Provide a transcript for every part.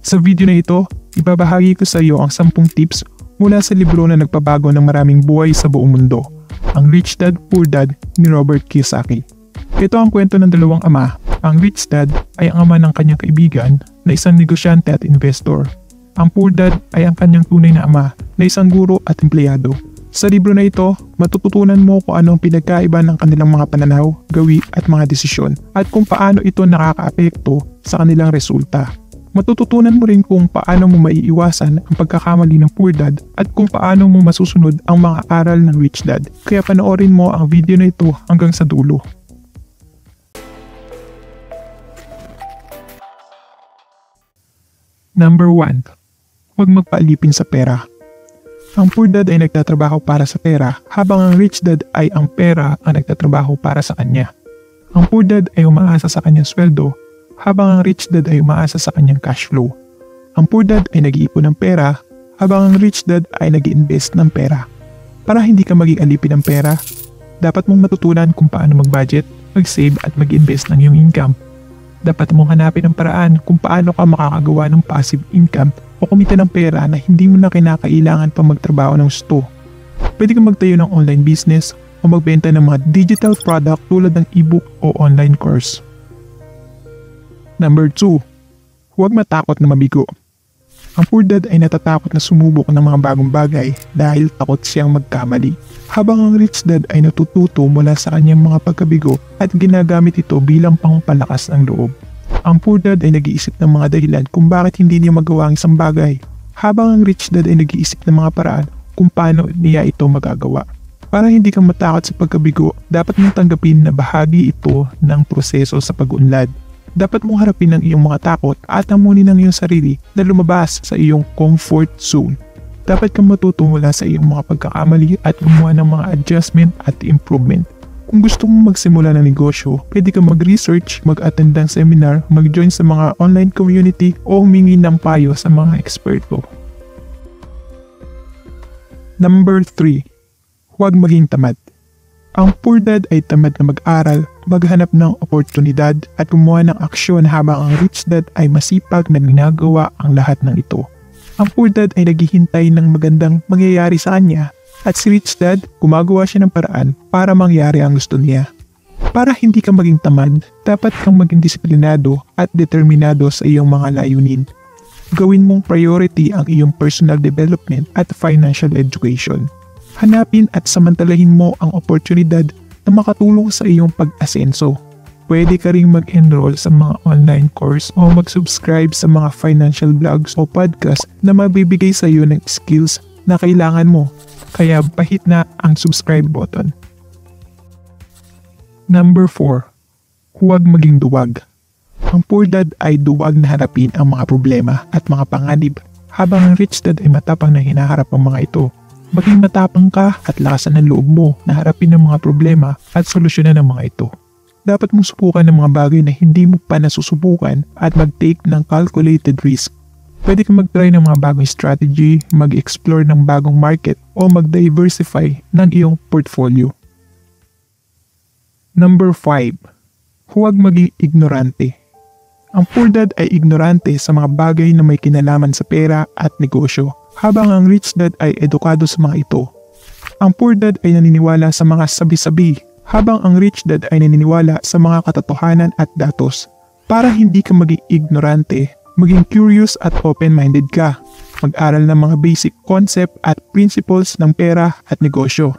Sa video na ito, ibabahagi ko sa iyo ang 10 tips mula sa libro na nagpabago ng maraming buhay sa buong mundo, ang Rich Dad, Poor Dad ni Robert Kiyosaki. Ito ang kwento ng dalawang ama. Ang Rich Dad ay ang ama ng kanyang kaibigan na isang negosyante at investor. Ang Poor Dad ay ang kanyang tunay na ama na isang guro at empleyado. Sa libro na ito, matututunan mo kung ano ang pinagkaiba ng kanilang mga pananaw, gawi at mga desisyon at kung paano ito nakakaapekto sa kanilang resulta. Matututunan mo rin kung paano mo maiiwasan ang pagkakamali ng Poor Dad at kung paano mo masusunod ang mga aral ng Rich Dad. Kaya panoorin mo ang video na ito hanggang sa dulo. Number 1. Huwag magpaalipin sa pera. Ang Poor Dad ay nagtatrabaho para sa pera habang ang Rich Dad ay ang pera ang nagtatrabaho para sa kanya. Ang Poor Dad ay umaasa sa kanyang sweldo habang ang Rich Dad ay umaasa sa kanyang cash flow. Ang Poor Dad ay nag-iipon ng pera habang ang Rich Dad ay nag-invest ng pera. Para hindi ka maging alipin ng pera, dapat mong matutunan kung paano mag-budget, mag-save at mag-invest ng iyong income. Dapat mong hanapin ang paraan kung paano ka makakagawa ng passive income o kumita ng pera na hindi mo na kinakailangan pa magtrabaho ng gusto. Pwede kang magtayo ng online business o magbenta ng mga digital product tulad ng ebook o online course. Number 2. Huwag matakot na mabigo. Ang Poor Dad ay natatakot na sumubok ng mga bagong bagay dahil takot siyang magkamali. Habang ang Rich Dad ay natututo mula sa kanyang mga pagkabigo at ginagamit ito bilang pangpalakas ng loob. Ang Poor Dad ay nag-iisip ng mga dahilan kung bakit hindi niya magawa ang isang bagay, habang ang Rich Dad ay nag-iisip ng mga paraan kung paano niya ito magagawa. Para hindi ka matakot sa pagkabigo, dapat mong tanggapin na bahagi ito ng proseso sa pag-unlad. Dapat mong harapin ang iyong mga takot at amunin ang iyong sarili na lumabas sa iyong comfort zone. Dapat kang matuto mula sa iyong mga pagkakamali at gumawa ng mga adjustment at improvement. Kung gusto mong magsimula ng negosyo, pwede kang mag-research, mag-attend ng seminar, mag-join sa mga online community o humingi ng payo sa mga eksperto. Number 3. Huwag maging tamad. Ang Poor Dad ay tamad na mag-aral, maghanap ng oportunidad at gumawa ng aksyon habang ang Rich Dad ay masipag na ginagawa ang lahat ng ito. Ang Poor Dad ay naghihintay ng magandang mangyayari sa kanya at si Rich Dad gumagawa siya ng paraan para mangyari ang gusto niya. Para hindi ka maging tamad, dapat kang maging disiplinado at determinado sa iyong mga layunin. Gawin mong priority ang iyong personal development at financial education. Hanapin at samantalahin mo ang oportunidad na makatulong sa iyong pag-asenso. Pwede ka ring mag-enroll sa mga online course o mag-subscribe sa mga financial blogs o podcast na mabibigay sa iyo ng skills na kailangan mo. Kaya pahit na ang subscribe button. Number 4. Huwag maging duwag. Ang Poor Dad ay duwag na harapin ang mga problema at mga panganib, habang ang Rich Dad ay matapang na hinaharap ang mga ito. Maging matapang ka at lakasan ng loob mo na harapin ang mga problema at solusyonan ang mga ito. Dapat mong subukan ng mga bagay na hindi mo pa nasusubukan at mag-take ng calculated risk. Pwede kang mag-try ng mga bagong strategy, mag-explore ng bagong market o mag-diversify ng iyong portfolio. Number 5. Huwag maging ignorante. Ang Poor Dad ay ignorante sa mga bagay na may kinalaman sa pera at negosyo, habang ang Rich Dad ay edukado sa mga ito. Ang Poor Dad ay naniniwala sa mga sabi-sabi, habang ang Rich Dad ay naniniwala sa mga katotohanan at datos. Para hindi ka maging ignorante, maging curious at open-minded ka. Mag-aral ng mga basic concept at principles ng pera at negosyo.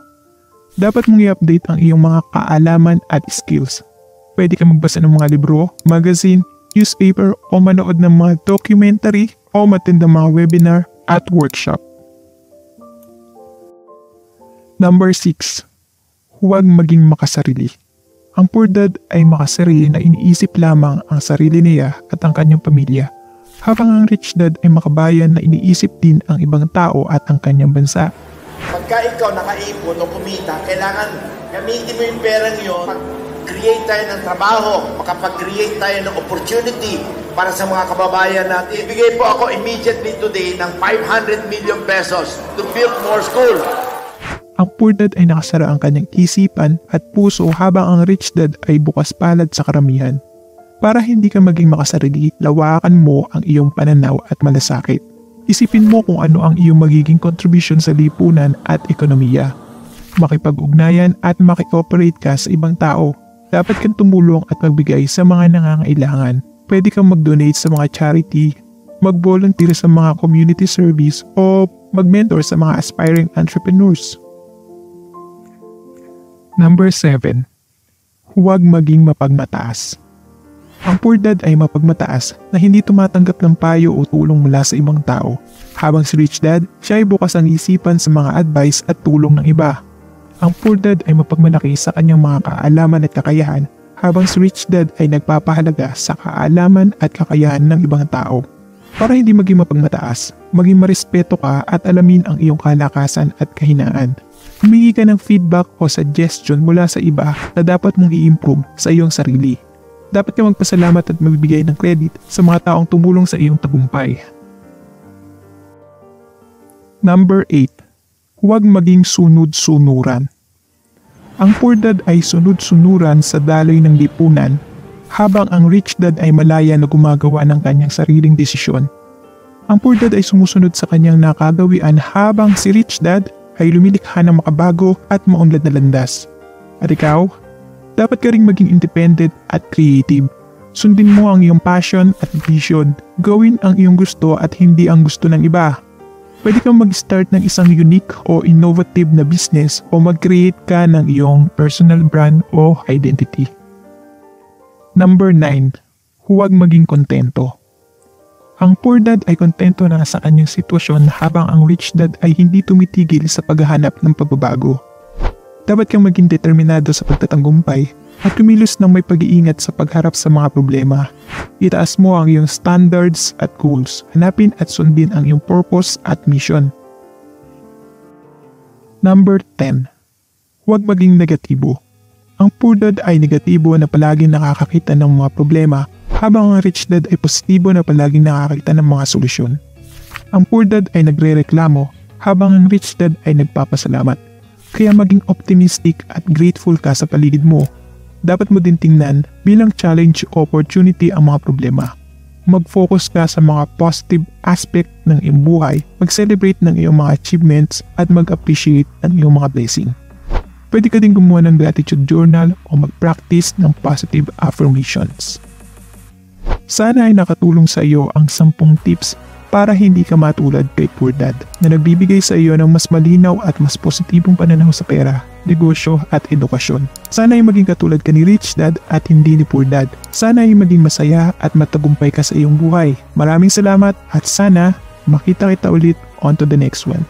Dapat mong i-update ang iyong mga kaalaman at skills. Pwede ka magbasa ng mga libro, magazine, newspaper o manood ng mga documentary o matend ng mga webinar at workshop. Number 6. Huwag maging makasarili. Ang Poor Dad ay makasarili na iniisip lamang ang sarili niya at ang kanyang pamilya, habang ang Rich Dad ay makabayan na iniisip din ang ibang tao at ang kanyang bansa. Pagka ikaw nakaipon o kumita, kailangan gamitin mo yung perang yun. Mag-create tayo ng trabaho, makapag-create tayo ng opportunity para sa mga kababayan natin. Ibigay po ako immediately today ng 500 million pesos to build more school. Ang Poor Dad ay nakasara ang kanyang isipan at puso habang ang Rich Dad ay bukas palad sa karamihan. Para hindi ka maging makasarili, lawakan mo ang iyong pananaw at malasakit. Isipin mo kung ano ang iyong magiging contribution sa lipunan at ekonomiya. Makipag-ugnayan at makikooperate ka sa ibang tao. Dapat kang tumulong at magbigay sa mga nangangailangan. Pwede kang mag-donate sa mga charity, mag-volunteer sa mga community service o mag-mentor sa mga aspiring entrepreneurs. Number 7. Huwag maging mapagmataas. Ang poor dad ay mapagmataas na hindi tumatanggap ng payo o tulong mula sa ibang tao. Habang si rich dad, siya ay bukas ang isipan sa mga advice at tulong ng iba. Ang poor dad ay mapagmalaki sa kanyang mga kaalaman at kakayahan, habang si rich dad ay nagpapahalaga sa kaalaman at kakayahan ng ibang tao. Para hindi maging mapagmataas, maging marespeto ka at alamin ang iyong kalakasan at kahinaan. Humingi ka ng feedback o suggestion mula sa iba na dapat mong i-improve sa iyong sarili. Dapat ka magpasalamat at magbibigay ng credit sa mga taong tumulong sa iyong tagumpay. Number 8. Huwag maging sunod-sunuran. Ang poor dad ay sunod-sunuran sa daloy ng lipunan, habang ang rich dad ay malaya na gumagawa ng kanyang sariling desisyon. Ang poor dad ay sumusunod sa kanyang nakagawian, habang si rich dad ay lumilikha ng makabago at maunlad na landas. At ikaw? Dapat ka ring maging independent at creative. Sundin mo ang iyong passion at vision. Gawin ang iyong gusto at hindi ang gusto ng iba. Pwede kang mag-start ng isang unique o innovative na business o mag-create ka ng iyong personal brand o identity. Number 9. Huwag maging kontento. Ang poor dad ay kontento na sa kanyang sitwasyon, habang ang rich dad ay hindi tumitigil sa paghahanap ng pagbabago. Dapat kang maging determinado sa pagtatagumpay at kumilos ng may pag-iingat sa pagharap sa mga problema. Itaas mo ang iyong standards at goals. Hanapin at sundin ang iyong purpose at mission. Number 10. Huwag maging negatibo. Ang poor dad ay negatibo na palaging nakakakita ng mga problema, habang ang rich dad ay positibo na palaging nakakakita ng mga solusyon. Ang poor dad ay nagre-reklamo, habang ang rich dad ay nagpapasalamat. Kaya maging optimistic at grateful ka sa paligid mo. Dapat mo din tingnan bilang challenge o opportunity ang mga problema. Mag-focus ka sa mga positive aspect ng iyong buhay, mag-celebrate ng iyong mga achievements at mag-appreciate ng iyong mga blessing. Pwede ka din gumawa ng gratitude journal o mag-practice ng positive affirmations. Sana ay nakatulong sa iyo ang 10 tips para hindi ka matulad kay poor dad na nagbibigay sa iyo ng mas malinaw at mas positibong pananaw sa pera, negosyo at edukasyon. Sana ay maging katulad ka ni rich dad at hindi ni poor dad. Sana ay maging masaya at matagumpay ka sa iyong buhay. Maraming salamat at sana makita kita ulit on to the next one.